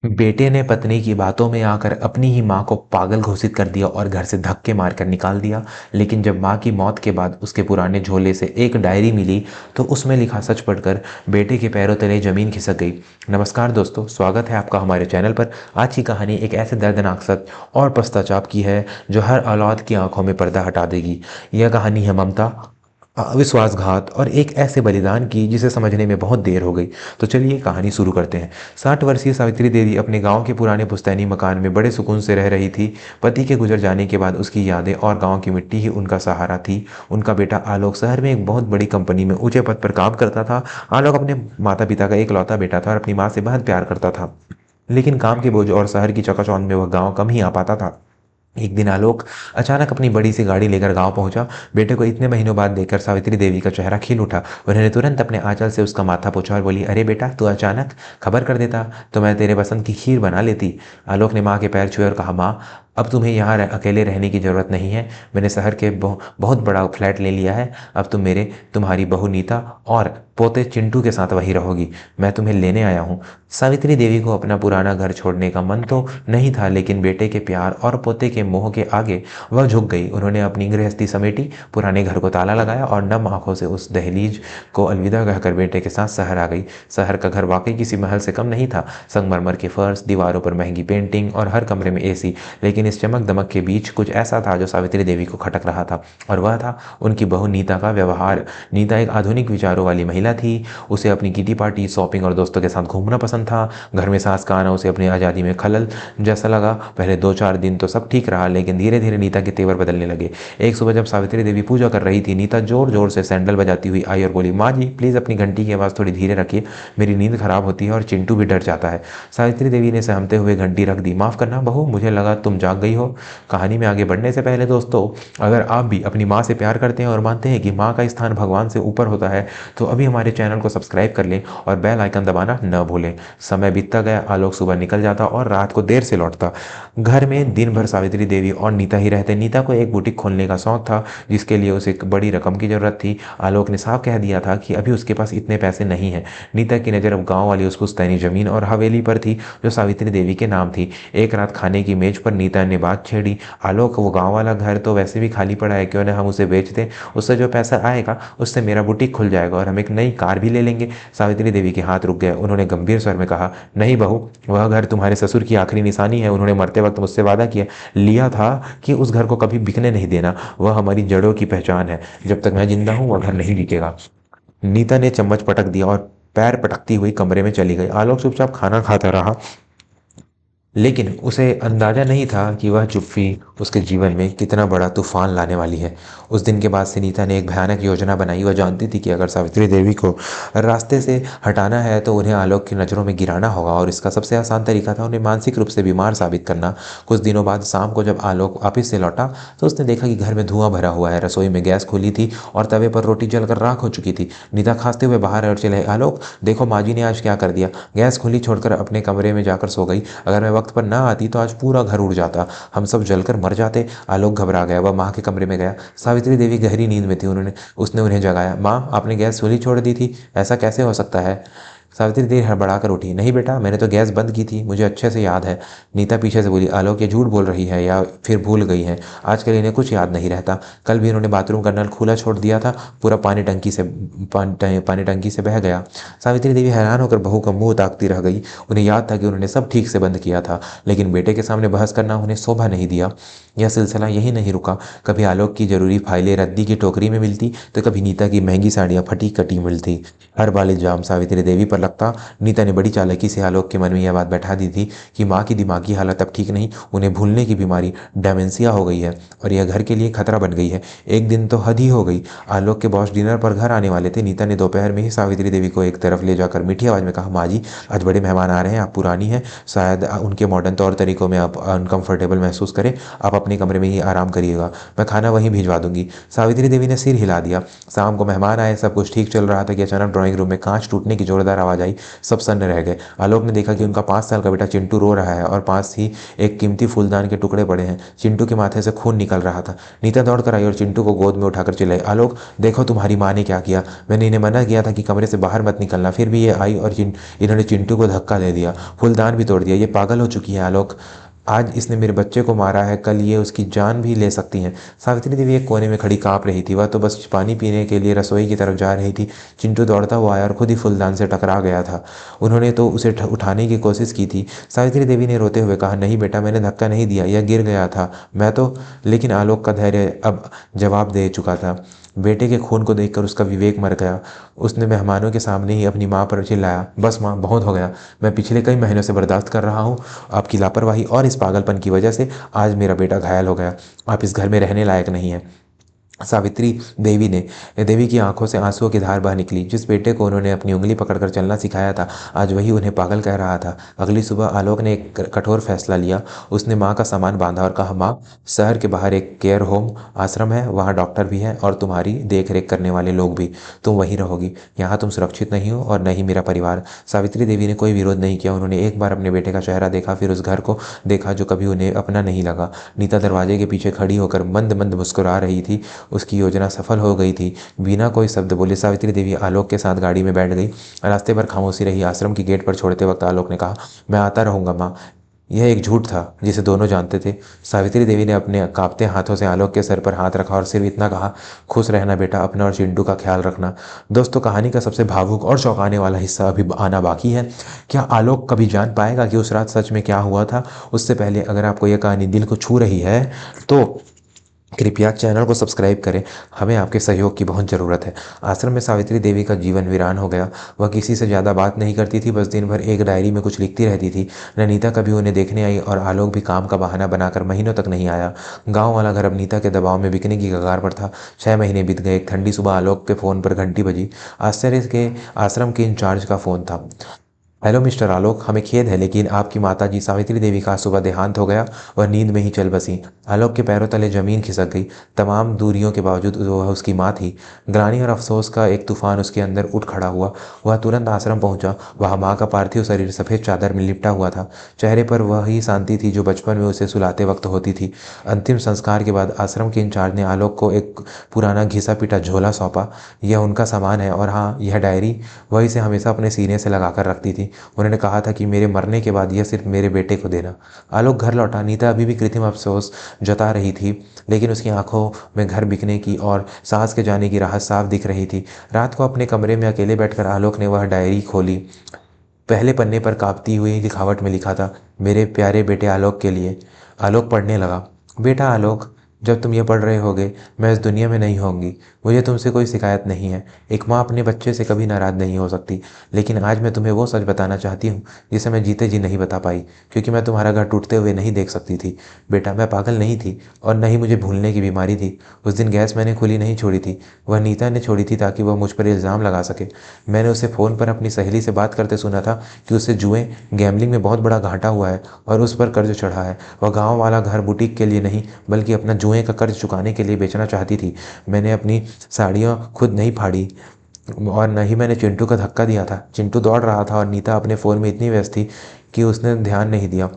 बेटे ने पत्नी की बातों में आकर अपनी ही माँ को पागल घोषित कर दिया और घर से धक्के मारकर निकाल दिया। लेकिन जब माँ की मौत के बाद उसके पुराने झोले से एक डायरी मिली तो उसमें लिखा सच पढ़कर बेटे के पैरों तले जमीन खिसक गई। नमस्कार दोस्तों, स्वागत है आपका हमारे चैनल पर। आज की कहानी एक ऐसे दर्दनाक सच और पश्चाताप की है जो हर औलाद की आंखों में पर्दा हटा देगी। यह कहानी है ममता, विश्वासघात और एक ऐसे बलिदान की जिसे समझने में बहुत देर हो गई। तो चलिए कहानी शुरू करते हैं। 60 वर्षीय सावित्री देवी अपने गांव के पुराने पुश्तैनी मकान में बड़े सुकून से रह रही थी। पति के गुजर जाने के बाद उसकी यादें और गांव की मिट्टी ही उनका सहारा थी। उनका बेटा आलोक शहर में एक बहुत बड़ी कंपनी में ऊंचे पद पर काम करता था। आलोक अपने माता पिता का इकलौता बेटा था और अपनी माँ से बहुत प्यार करता था। लेकिन काम के बोझ और शहर की चकाचौंध में वह गांव कम ही आ पाता था। एक दिन आलोक अचानक अपनी बड़ी सी गाड़ी लेकर गांव पहुंचा। बेटे को इतने महीनों बाद देखकर सावित्री देवी का चेहरा खिल उठा। उन्होंने तुरंत अपने आंचल से उसका माथा पोंछा और बोली, अरे बेटा, तू अचानक खबर कर देता तो मैं तेरे पसंद की खीर बना लेती। आलोक ने माँ के पैर छुए और कहा, माँ, अब तुम्हें यहाँ अकेले रहने की ज़रूरत नहीं है। मैंने शहर के बहुत बड़ा फ्लैट ले लिया है। अब तुम तुम्हारी बहू नीता और पोते चिंटू के साथ वहीं रहोगी। मैं तुम्हें लेने आया हूँ। सावित्री देवी को अपना पुराना घर छोड़ने का मन तो नहीं था, लेकिन बेटे के प्यार और पोते के मोह के आगे वह झुक गई। उन्होंने अपनी गृहस्थी समेटी, पुराने घर को ताला लगाया और नम आंखों से उस दहलीज को अलविदा कहकर बेटे के साथ शहर आ गई। शहर का घर वाकई किसी महल से कम नहीं था। संगमरमर के फर्श, दीवारों पर महंगी पेंटिंग और हर कमरे में एसी। लेकिन इस चमक दमक के बीच कुछ ऐसा था जो सावित्री देवी को खटक रहा था, और वह था उनकी बहू नीता का व्यवहार। नीता एक आधुनिक विचारों वाली महिला थी। उसे अपनी किटी पार्टी, शॉपिंग और दोस्तों के साथ घूमना पसंद था। घर में सास का आना उसे अपनी आज़ादी में खलल जैसा लगा। पहले 2-4 दिन तो सब ठीक रहा, लेकिन धीरे धीरे नीता के तेवर बदलने लगे। एक सुबह जब सावित्री देवी पूजा कर रही थी, नीता जोर जोर से सैंडल बजाती हुई आई और बोली, माँ जी, प्लीज़ अपनी घंटी की आवाज़ थोड़ी धीरे रखिए, मेरी नींद खराब होती है और चिंटू भी डर जाता है। सावित्री देवी ने सहमते हुए घंटी रख दी। माफ़ करना बहू, मुझे लगा तुम जाग गई हो। कहानी में आगे बढ़ने से पहले दोस्तों, अगर आप भी अपनी माँ से प्यार करते हैं और मानते हैं कि माँ का स्थान भगवान से ऊपर होता है, तो अभी हमारे चैनल को सब्सक्राइब कर लें और बेल आइकन दबाना न भूलें। समय बीतता गया। आलोक सुबह निकल जाता और रात को देर से लौटता। घर में दिन भर सावित्री देवी और नीता ही रहते। नीता को एक बुटीक खोलने का शौक था, जिसके लिए उसे एक बड़ी रकम की जरूरत थी। आलोक ने साफ कह दिया था कि अभी उसके पास इतने पैसे नहीं हैं। नीता की नज़र अब गांव वाली उस पुश्तैनी जमीन और हवेली पर थी जो सावित्री देवी के नाम थी। एक रात खाने की मेज पर नीता ने बात छेड़ी, आलोक, वो गांव वाला घर तो वैसे भी खाली पड़ा है, क्यों ना हम उसे बेच दें। उससे जो पैसा आएगा उससे मेरा बुटीक खुल जाएगा और हम एक नई कार भी ले लेंगे। सावित्री देवी के हाथ रुक गए। उन्होंने गंभीर स्वर में कहा, नहीं बहू, वह घर तुम्हारे ससुर की आखिरी निशानी है। उन्होंने मरते वक्त मुझसे वादा किया लिया था कि उस घर को कभी बिकने नहीं देना। वह हमारी जड़ों की पहचान है। जब तक मैं जिंदा हूं वह घर नहीं बिकेगा। नीता ने चम्मच पटक दिया और पैर पटकती हुई कमरे में चली गई। आलोक चुपचाप खाना खाता रहा, लेकिन उसे अंदाजा नहीं था कि वह चुप्पी उसके जीवन में कितना बड़ा तूफान लाने वाली है। उस दिन के बाद से नीता ने एक भयानक योजना बनाई। वह जानती थी कि अगर सावित्री देवी को रास्ते से हटाना है तो उन्हें आलोक की नज़रों में गिराना होगा, और इसका सबसे आसान तरीका था उन्हें मानसिक रूप से बीमार साबित करना। कुछ दिनों बाद शाम को जब आलोक ऑफिस से लौटा तो उसने देखा कि घर में धुआं भरा हुआ है। रसोई में गैस खुली थी और तवे पर रोटी जलकर राख हो चुकी थी। नीता खांसते हुए बाहर आए और चिल्लाई, आलोक, देखो माँ जी ने आज क्या कर दिया। गैस खुली छोड़कर अपने कमरे में जाकर सो गई। अगर मैं वक्त पर ना आती तो आज पूरा घर उड़ जाता, हम सब जलकर मर जाते। आलोक घबरा गया। वह माँ के कमरे में गया। सावित्री देवी गहरी नींद में थी। उसने उन्हें जगाया। माँ, आपने गैस खुली छोड़ दी थी, ऐसा कैसे हो सकता है। सावित्री देवी हड़बड़ाकर उठी। नहीं बेटा, मैंने तो गैस बंद की थी, मुझे अच्छे से याद है। नीता पीछे से बोली, आलोक, ये झूठ बोल रही है या फिर भूल गई है। आजकल इन्हें कुछ याद नहीं रहता। कल भी इन्होंने बाथरूम का नल खुला छोड़ दिया था, पूरा पानी टंकी से बह गया। सावित्री देवी हैरान होकर बहू का मुंह ताकती रह गई। उन्हें याद था कि उन्होंने सब ठीक से बंद किया था, लेकिन बेटे के सामने बहस करना उन्हें शोभा नहीं दिया। यह सिलसिला यही नहीं रुका। कभी आलोक की जरूरी फाइलें रद्दी की टोकरी में मिलती तो कभी नीता की महंगी साड़ियाँ फटी कटी मिलती। हर बार इल्जाम सावित्री देवी पर लगता। नीता ने बड़ी चालाकी से आलोक के मन में यह बात बैठा दी थी कि माँ की दिमागी हालत अब ठीक नहीं, उन्हें भूलने की बीमारी डेमेंशिया हो गई है और यह घर के लिए खतरा बन गई है। एक दिन तो हद ही हो गई। आलोक के बॉस डिनर पर घर आने वाले थे। नीता ने दोपहर में ही सावित्री देवी को एक तरफ ले जाकर मीठी आवाज में कहा, माँ जी, आज बड़े मेहमान आ रहे हैं, आप पुरानी हैं, शायद उनके मॉडर्न तौर तरीकों में आप अनकंफर्टेबल महसूस करें। आप अपने कमरे में ही आराम करिएगा, मैं खाना वहीं भिजवा दूंगी। सावित्री देवी ने सिर हिला दिया। शाम को मेहमान आए, सब कुछ ठीक चल रहा था कि अचानक ड्राइंग रूम में कांच टूटने की जोरदार आवाज आवाज़ आई, सब सन्न रह गए। आलोक ने देखा कि उनका 5 साल का बेटा चिंटू रो रहा है और पास ही एक कीमती फूलदान के टुकड़े पड़े हैं। चिंटू के माथे से खून निकल रहा था। नीता दौड़ कर आई और चिंटू को गोद में उठाकर चिल्लाई, आलोक देखो तुम्हारी माँ ने क्या किया। मैंने इन्हें मना किया था कि कमरे से बाहर मत निकलना, फिर भी ये आई और इन्होंने चिंटू को धक्का दे दिया, फूलदान भी तोड़ दिया। ये पागल हो चुकी है आलोक। आज इसने मेरे बच्चे को मारा है, कल ये उसकी जान भी ले सकती हैं। सावित्री देवी एक कोने में खड़ी कांप रही थी। वह तो बस पानी पीने के लिए रसोई की तरफ जा रही थी। चिंटू दौड़ता हुआ आया और खुद ही फूलदान से टकरा गया था। उन्होंने तो उसे उठाने की कोशिश की थी। सावित्री देवी ने रोते हुए कहा, नहीं बेटा, मैंने धक्का नहीं दिया, यह गिर गया था, मैं तो। लेकिन आलोक का धैर्य अब जवाब दे चुका था। बेटे के खून को देखकर उसका विवेक मर गया। उसने मेहमानों के सामने ही अपनी माँ पर चिल्लाया, बस माँ, बहुत हो गया। मैं पिछले कई महीनों से बर्दाश्त कर रहा हूँ आपकी लापरवाही और इस पागलपन की वजह से आज मेरा बेटा घायल हो गया। आप इस घर में रहने लायक नहीं है। सावित्री देवी की आंखों से आंसुओं की धार बह निकली। जिस बेटे को उन्होंने अपनी उंगली पकड़कर चलना सिखाया था, आज वही उन्हें पागल कह रहा था। अगली सुबह आलोक ने एक कठोर फैसला लिया। उसने माँ का सामान बांधा और कहा, माँ, शहर के बाहर एक केयर होम आश्रम है, वहाँ डॉक्टर भी है और तुम्हारी देख रेख करने वाले लोग भी। तुम वहीं रहोगी। यहाँ तुम सुरक्षित नहीं हो और न ही मेरा परिवार। सावित्री देवी ने कोई विरोध नहीं किया। उन्होंने एक बार अपने बेटे का चेहरा देखा, फिर उस घर को देखा जो कभी उन्हें अपना नहीं लगा। नीता दरवाजे के पीछे खड़ी होकर मंद मंद मुस्कुरा रही थी। उसकी योजना सफल हो गई थी। बिना कोई शब्द बोले सावित्री देवी आलोक के साथ गाड़ी में बैठ गई। रास्ते पर खामोशी रही। आश्रम की गेट पर छोड़ते वक्त आलोक ने कहा, मैं आता रहूंगा माँ। यह एक झूठ था जिसे दोनों जानते थे। सावित्री देवी ने अपने कांपते हाथों से आलोक के सर पर हाथ रखा और सिर्फ इतना कहा, खुश रहना बेटा, अपना और चिंटू का ख्याल रखना। दोस्तों, कहानी का सबसे भावुक और चौंकाने वाला हिस्सा अभी आना बाकी है। क्या आलोक कभी जान पाएगा कि उस रात सच में क्या हुआ था? उससे पहले अगर आपको यह कहानी दिल को छू रही है तो कृपया चैनल को सब्सक्राइब करें। हमें आपके सहयोग की बहुत ज़रूरत है। आश्रम में सावित्री देवी का जीवन वीरान हो गया। वह किसी से ज़्यादा बात नहीं करती थी, बस दिन भर एक डायरी में कुछ लिखती रहती थी। नीता कभी उन्हें देखने आई और आलोक भी काम का बहाना बनाकर महीनों तक नहीं आया। गाँव वाला घर अब नीता के दबाव में बिकने की कगार पर था। 6 महीने बीत गए। एक ठंडी सुबह आलोक के फ़ोन पर घंटी बजी। आश्चर्य के आश्रम के इंचार्ज का फ़ोन था। हेलो मिस्टर आलोक, हमें खेद है लेकिन आपकी माताजी सावित्री देवी का सुबह देहांत हो गया। वह नींद में ही चल बसी। आलोक के पैरों तले जमीन खिसक गई। तमाम दूरियों के बावजूद वह उसकी माँ थी। ग्लानि और अफसोस का एक तूफान उसके अंदर उठ खड़ा हुआ। वह तुरंत आश्रम पहुंचा। वहाँ माँ का पार्थिव शरीर सफ़ेद चादर में लिपटा हुआ था। चेहरे पर वही शांति थी जो बचपन में उसे सुलाते वक्त होती थी। अंतिम संस्कार के बाद आश्रम के इंचार्ज ने आलोक को एक पुराना घिसा पिटा झोला सौंपा। यह उनका सामान है और हाँ, यह डायरी वह इसे हमेशा अपने सीने से लगाकर रखती थी। उन्होंने कहा था कि मेरे मरने के बाद यह सिर्फ मेरे बेटे को देना। आलोक घर लौटा। नीता अभी भी कृत्रिम अफसोस जता रही थी, लेकिन उसकी आंखों में घर बिकने की और सास के जाने की राहत साफ दिख रही थी। रात को अपने कमरे में अकेले बैठकर आलोक ने वह डायरी खोली। पहले पन्ने पर कांपती हुई लिखावट में लिखा था, मेरे प्यारे बेटे आलोक के लिए। आलोक पढ़ने लगा, बेटा आलोक, जब तुम ये पढ़ रहे होगे मैं इस दुनिया में नहीं होंगी। मुझे तुमसे कोई शिकायत नहीं है। एक माँ अपने बच्चे से कभी नाराज़ नहीं हो सकती। लेकिन आज मैं तुम्हें वो सच बताना चाहती हूँ जिसे मैं जीते जी नहीं बता पाई, क्योंकि मैं तुम्हारा घर टूटते हुए नहीं देख सकती थी। बेटा, मैं पागल नहीं थी और न ही मुझे भूलने की बीमारी थी। उस दिन गैस मैंने खुली नहीं छोड़ी थी, वह नीता ने छोड़ी थी ताकि वह मुझ पर इल्ज़ाम लगा सके। मैंने उसे फ़ोन पर अपनी सहेली से बात करते सुना था कि उसे जुए गैम्बलिंग में बहुत बड़ा घाटा हुआ है और उस पर कर्ज चढ़ा है। वह गाँव वाला घर बुटीक के लिए नहीं बल्कि अपना जुए का कर्ज चुकाने के लिए बेचना चाहती थी। मैंने अपनी साड़ियाँ खुद नहीं फाड़ी और न ही मैंने चिंटू का धक्का दिया था। चिंटू दौड़ रहा था और नीता अपने फ़ोन में इतनी व्यस्त थी कि उसने ध्यान नहीं दिया।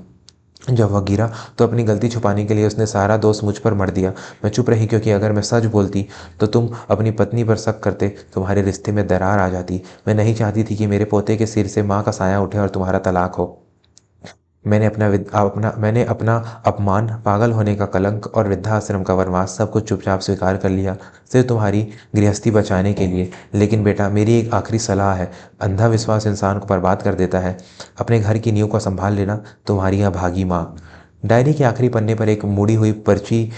जब वह गिरा तो अपनी गलती छुपाने के लिए उसने सारा दोष मुझ पर मढ़ दिया। मैं चुप रही क्योंकि अगर मैं सच बोलती तो तुम अपनी पत्नी पर शक करते, तुम्हारे रिश्ते में दरार आ जाती। मैं नहीं चाहती थी कि मेरे पोते के सिर से माँ का साया उठे और तुम्हारा तलाक हो। मैंने अपना अपमान, पागल होने का कलंक और वृद्धाश्रम का वनवास सब कुछ चुपचाप स्वीकार कर लिया, सिर्फ तुम्हारी गृहस्थी बचाने के लिए। लेकिन बेटा, मेरी एक आखिरी सलाह है। अंधा विश्वास इंसान को बर्बाद कर देता है। अपने घर की नींव को संभाल लेना। तुम्हारी अभागी माँ। डायरी के आखिरी पन्ने पर एक मुड़ी हुई पर्ची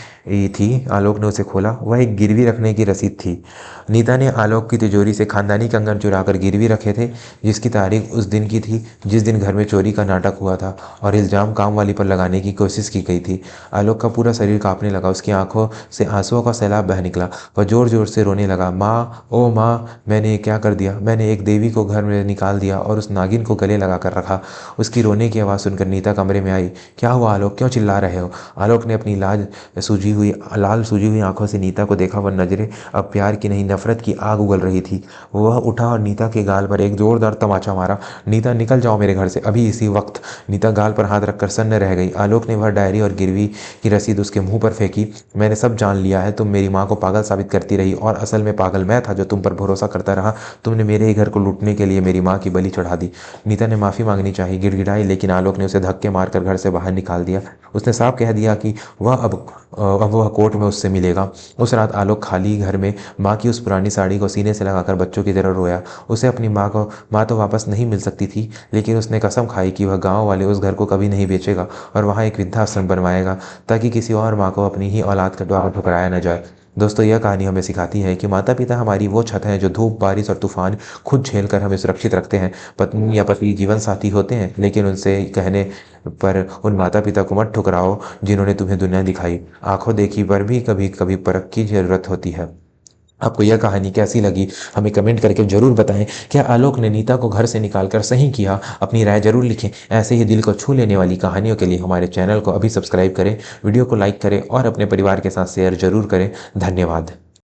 थी। आलोक ने उसे खोला। वह एक गिरवी रखने की रसीद थी। नीता ने आलोक की तिजोरी से खानदानी कंगन चुराकर गिरवी रखे थे, जिसकी तारीख उस दिन की थी जिस दिन घर में चोरी का नाटक हुआ था और इल्ज़ाम काम वाली पर लगाने की कोशिश की गई थी। आलोक का पूरा शरीर कांपने लगा। उसकी आंखों से आंसुओं का सैलाब बह निकला। वह जोर जोर से रोने लगा, माँ, ओ माँ, मैंने क्या कर दिया? मैंने एक देवी को घर में निकाल दिया और उस नागिन को गले लगा कर रखा। उसकी रोने की आवाज़ सुनकर नीता कमरे में आई। क्या हुआ आलोक, क्यों चिल्ला रहे हो? आलोक ने अपनी लाज सूझी लाल सूजी हुई आंखों से नीता को देखा। वह नजरें अब प्यार की नहीं नफरत की आग उगल रही थी। वह उठा और नीता के गाल पर एक जोरदार तमाचा मारा। नीता, निकल जाओ मेरे घर से अभी इसी वक्त। नीता गाल पर हाथ रखकर सन्न रह गई। आलोक ने वह डायरी और गिरवी की रसीद उसके मुंह पर फेंकी। मैंने सब जान लिया है। तुम मेरी माँ को पागल साबित करती रही और असल में पागल मैं था जो तुम पर भरोसा करता रहा। तुमने मेरे ही घर को लूटने के लिए मेरी माँ की बलि चढ़ा दी। नीता ने माफ़ी मांगनी चाहिए, गिड़गिड़ाई, लेकिन आलोक ने उसे धक्के मारकर घर से बाहर निकाल दिया। उसने साफ कह दिया कि अब वह कोर्ट में उससे मिलेगा। उस रात आलोक खाली घर में माँ की उस पुरानी साड़ी को सीने से लगाकर बच्चों की तरह रोया। उसे अपनी माँ तो वापस नहीं मिल सकती थी, लेकिन उसने कसम खाई कि वह गांव वाले उस घर को कभी नहीं बेचेगा और वहाँ एक वृद्धाश्रम बनवाएगा, ताकि किसी और माँ को अपनी ही औलाद का द्वार ठुकराया न जाए। दोस्तों, यह कहानी हमें सिखाती है कि माता पिता हमारी वो छत हैं जो धूप, बारिश और तूफान खुद झेल कर हमें सुरक्षित रखते हैं। पत्नी या पति जीवन साथी होते हैं, लेकिन उनसे कहने पर उन माता पिता को मत ठुकराओ जिन्होंने तुम्हें दुनिया दिखाई। आंखों देखी पर भी कभी कभी परख की जरूरत होती है। आपको यह कहानी कैसी लगी हमें कमेंट करके ज़रूर बताएं। क्या आलोक ने नीता को घर से निकालकर सही किया? अपनी राय ज़रूर लिखें। ऐसे ही दिल को छू लेने वाली कहानियों के लिए हमारे चैनल को अभी सब्सक्राइब करें, वीडियो को लाइक करें और अपने परिवार के साथ शेयर ज़रूर करें। धन्यवाद।